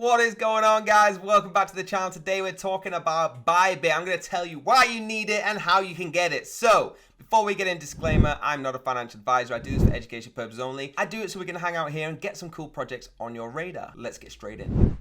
What is going on, guys? Welcome back to the channel. Today we're talking about Bybit. I'm going to tell you why you need it and how you can get it. So before we get in, disclaimer, I'm not a financial advisor. I do this for education purposes only. I do it so we can hang out here and get some cool projects on your radar. Let's get straight in.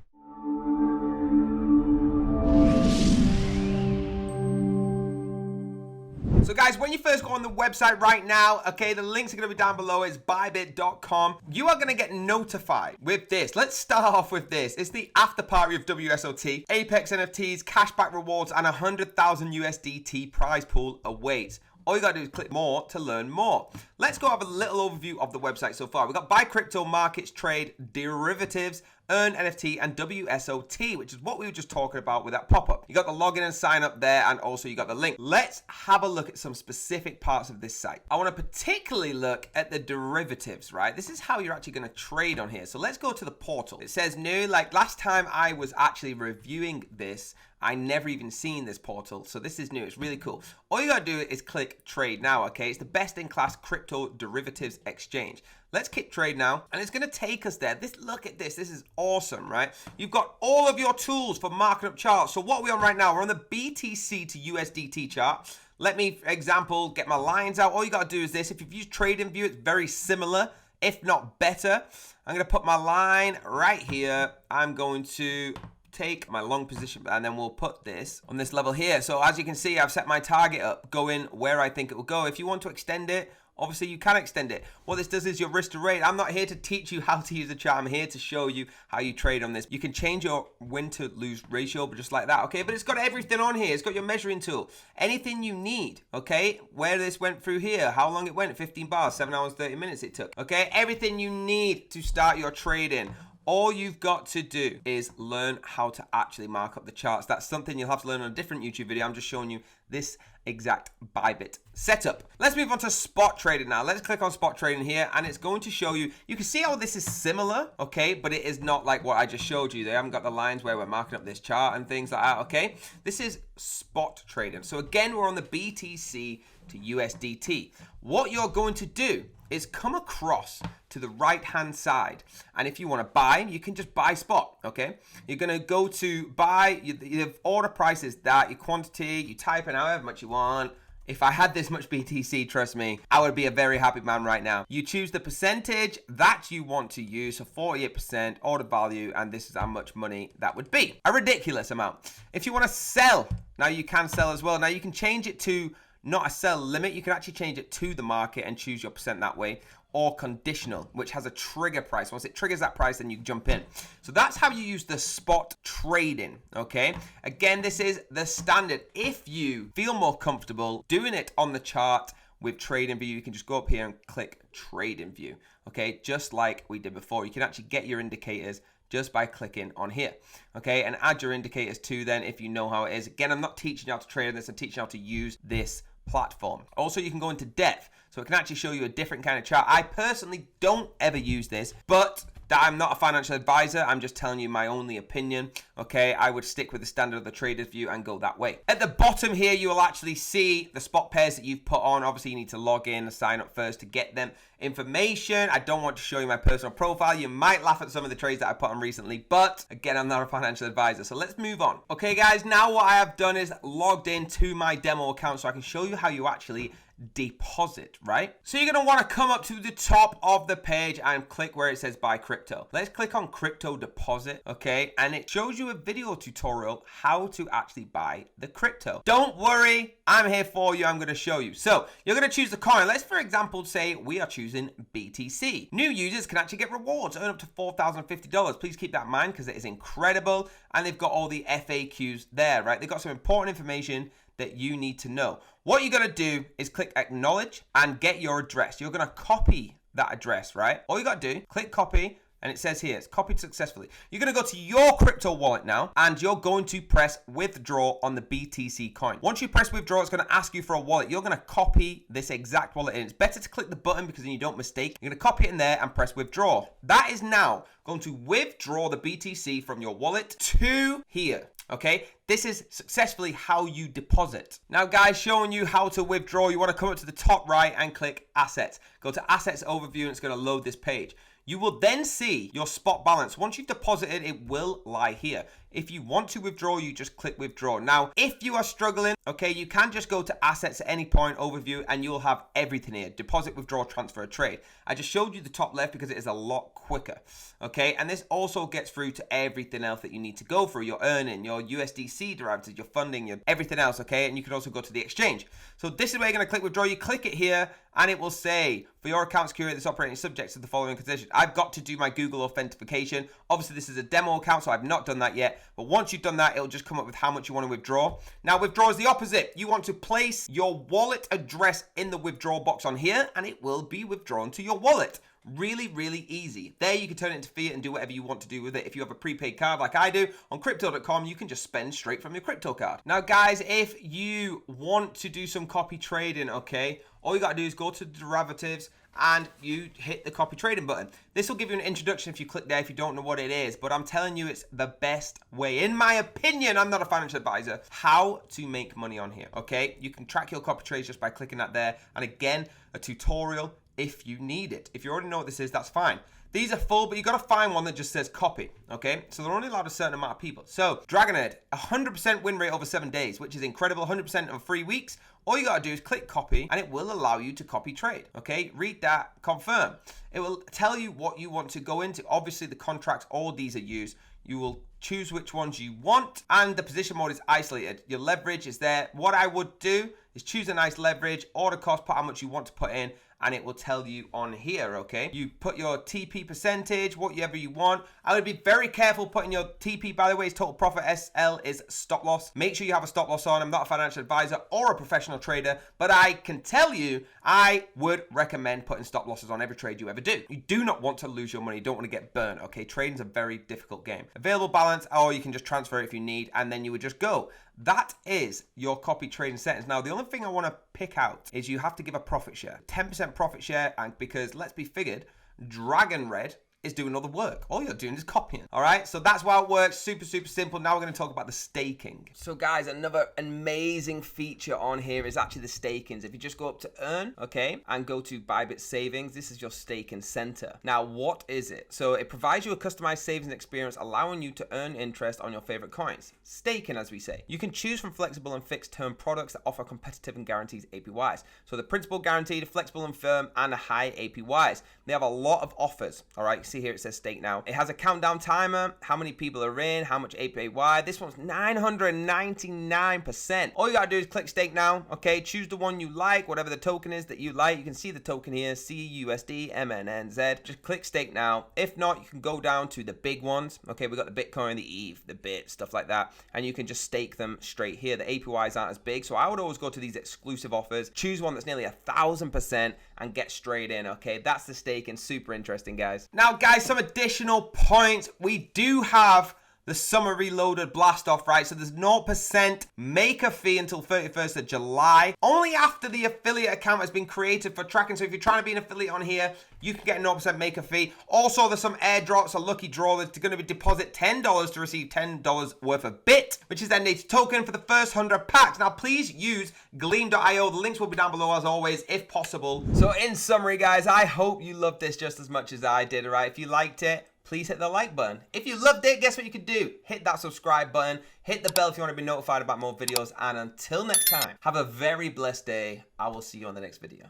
So guys, when you first go on the website right now, okay, the links are going to be down below. It's bybit.com. You are going to get notified with this. Let's start off with this. It's the after party of WSOT. Apex NFTs, cashback rewards, and 100,000 USDT prize pool awaits. All you got to do is click more to learn more. Let's go have a little overview of the website so far. We've got buy crypto, markets, trade, derivatives, earn NFT, and WSOT, which is what we were just talking about with that pop-up. You got the login and sign up there, and also you got the link. Let's have a look at some specific parts of this site. I want to particularly look at the derivatives, right? This is how you're actually going to trade on here. So let's go to the portal. It says new. Like last time I was actually reviewing this, I never even seen this portal. So this is new. It's really cool. All you got to do is click trade now, okay? It's the best in class crypto derivatives exchange. Let's click trade now, and it's going to take us there. Look at this. This is awesome, right? You've got all of your tools for marking up charts. So what are we on right now? We're on the BTC to USDT chart. Let me, for example, get my lines out. All you got to do is this. If you've used TradingView, it's very similar, if not better. I'm going to put my line right here. I'm going to take my long position, and then we'll put this on this level here. So as you can see, I've set my target up going where I think it will go. If you want to extend it, obviously you can extend it. What this does is your risk to rate. I'm not here to teach you how to use the chart. I'm here to show you how you trade on this. You can change your win to lose ratio, but just like that, okay? But it's got everything on here. It's got your measuring tool, anything you need, okay? Where this went through here, how long it went, 15 bars, 7 hours, 30 minutes it took, okay? Everything you need to start your trading. All you've got to do is learn how to actually mark up the charts. That's something you'll have to learn on a different YouTube video. I'm just showing you this exact Bybit setup. Let's move on to spot trading now. Let's click on spot trading here, and it's going to show you. You can see how this is similar, okay, but it is not like what I just showed you. They haven't got the lines where we're marking up this chart and things like that, okay? This is spot trading. So again, we're on the BTC to USDT. What you're going to do is come across to the right hand side, and if you want to buy, you can just buy spot, okay? You're going to go to buy, your order price is that, your quantity, you type in however much you want. If I had this much BTC, trust me, I would be a very happy man right now. You choose the percentage that you want to use, so 48% order value, and this is how much money that would be. A ridiculous amount. If you want to sell, now you can sell as well. Now you can change it to not a sell limit. You can actually change it to the market and choose your percent that way, or conditional, which has a trigger price. Once it triggers that price, then you jump in. So that's how you use the spot trading, okay? Again, this is the standard. If you feel more comfortable doing it on the chart with TradingView, you can just go up here and click TradingView, okay? Just like we did before. You can actually get your indicators just by clicking on here, okay? And add your indicators too then if you know how it is. Again, I'm not teaching you how to trade on this. I'm teaching you how to use this platform. Also, you can go into depth, so it can actually show you a different kind of chart. I personally don't ever use this, but I'm not a financial advisor. I'm just telling you my only opinion, okay? I would stick with the standard of the trader's view and go that way. At the bottom here, you will actually see the spot pairs that you've put on. Obviously, you need to log in and sign up first to get them information. I don't want to show you my personal profile. You might laugh at some of the trades that I put on recently, but again, I'm not a financial advisor. So let's move on. Okay, guys, now what I have done is logged into my demo account so I can show you how you actually deposit, right? So you're going to want to come up to the top of the page and click where it says buy crypto. Let's click on crypto deposit, okay? And it shows you a video tutorial how to actually buy the crypto. Don't worry, I'm here for you. I'm going to show you. So you're going to choose the coin. Let's, for example, say we are choosing BTC. New users can actually get rewards, earn up to $4,050. Please keep that in mind because it is incredible. And they've got all the FAQs there, right? They've got some important information that you need to know. What you're gonna do is click acknowledge and get your address. You're gonna copy that address, right? All you gotta do, click copy, and it says here, it's copied successfully. You're gonna go to your crypto wallet now, and you're going to press withdraw on the BTC coin. Once you press withdraw, it's gonna ask you for a wallet. You're gonna copy this exact wallet in. It's better to click the button because then you don't mistake. You're gonna copy it in there and press withdraw. That is now going to withdraw the BTC from your wallet to here. Okay, this is successfully how you deposit. Now guys, showing you how to withdraw, you want to come up to the top right and click assets. Go to assets overview and it's going to load this page. You will then see your spot balance. Once you've deposited, it will lie here. If you want to withdraw, you just click withdraw. Now, if you are struggling, okay, you can just go to assets at any point, overview, and you'll have everything here. Deposit, withdraw, transfer, trade. I just showed you the top left because it is a lot quicker, okay? And this also gets through to everything else that you need to go through. Your earning, your USDC derivatives, your funding, your everything else, okay? And you can also go to the exchange. So this is where you're gonna click withdraw. You click it here, and it will say, for your account security that's operating subject to the following conditions. I've got to do my Google authentication. Obviously, this is a demo account, so I've not done that yet. But once you've done that, it'll just come up with how much you want to withdraw. Now, withdraw is the opposite. You want to place your wallet address in the withdraw box on here, and it will be withdrawn to your wallet. Really, really easy. There you can turn it into fiat and do whatever you want to do with it. If you have a prepaid card like I do on crypto.com, you can just spend straight from your crypto card. Now, guys, if you want to do some copy trading, okay, all you got to do is go to derivatives and you hit the copy trading button. This will give you an introduction if you click there if you don't know what it is, but I'm telling you it's the best way, in my opinion, I'm not a financial advisor, how to make money on here, okay? You can track your copy trades just by clicking that there. And again, a tutorial if you need it. If you already know what this is, that's fine. These are full, but you got to find one that just says copy, okay? So they're only allowed a certain amount of people. So Dragonhead, 100% win rate over 7 days, which is incredible, 100% in 3 weeks. All you got to do is click copy, and it will allow you to copy trade, okay? Read that, confirm. It will tell you what you want to go into. Obviously, the contracts, all these are used. You will choose which ones you want, and the position mode is isolated. Your leverage is there. What I would do is choose a nice leverage, order cost, put how much you want to put in, and it will tell you on here, okay? You put your TP percentage, whatever you want. I would be very careful putting your TP, by the way, is total profit. SL is stop loss. Make sure you have a stop loss on. I'm not a financial advisor or a professional trader, but I can tell you, I would recommend putting stop losses on every trade you ever do. You do not want to lose your money. You don't want to get burned, okay? Trading's a very difficult game. Available balance, or you can just transfer it if you need, and then you would just go. That is your copy trading settings. Now, the only thing I want to pick out is you have to give a profit share. 10% profit share, and because, let's be figured, Dragonhead is doing all the work. All you're doing is copying. All right, so that's why it works. Super, super simple. Now we're going to talk about the staking. So guys, another amazing feature on here is actually the stakings. If you just go up to earn, okay, and go to Bybit savings, this is your staking center. Now, what is it? So it provides you a customized savings experience, allowing you to earn interest on your favorite coins. Staking, as we say. You can choose from flexible and fixed term products that offer competitive and guaranteed APYs. So the principal guaranteed, flexible and firm, and high APYs. They have a lot of offers. All right, see here it says stake now. It has a countdown timer, how many people are in, how much APY. This one's 999%. All you gotta do is click stake now, okay? Choose the one you like, whatever the token is that you like. You can see the token here, CUSD, MNNZ. Just click stake now. If not, you can go down to the big ones. Okay, we got the Bitcoin, the ETH, the BIT, stuff like that. And you can just stake them straight here. The APYs aren't as big, so I would always go to these exclusive offers. Choose one that's nearly 1,000% and get straight in, okay? That's the staking. Super interesting, guys. Now, guys, some additional points. We do have the summer reloaded blast off, right? So there's 0% maker fee until 31st of July. Only after the affiliate account has been created for tracking. So if you're trying to be an affiliate on here, you can get a 0% maker fee. Also, there's some airdrops, a lucky draw. There's going to be deposit $10 to receive $10 worth of BIT, which is then native token for the first 100 packs. Now, please use gleam.io. The links will be down below as always, if possible. So in summary, guys, I hope you loved this just as much as I did, all right? If you liked it, please hit the like button. If you loved it, guess what you could do? Hit that subscribe button, hit the bell if you want to be notified about more videos, and until next time, have a very blessed day. I will see you on the next video.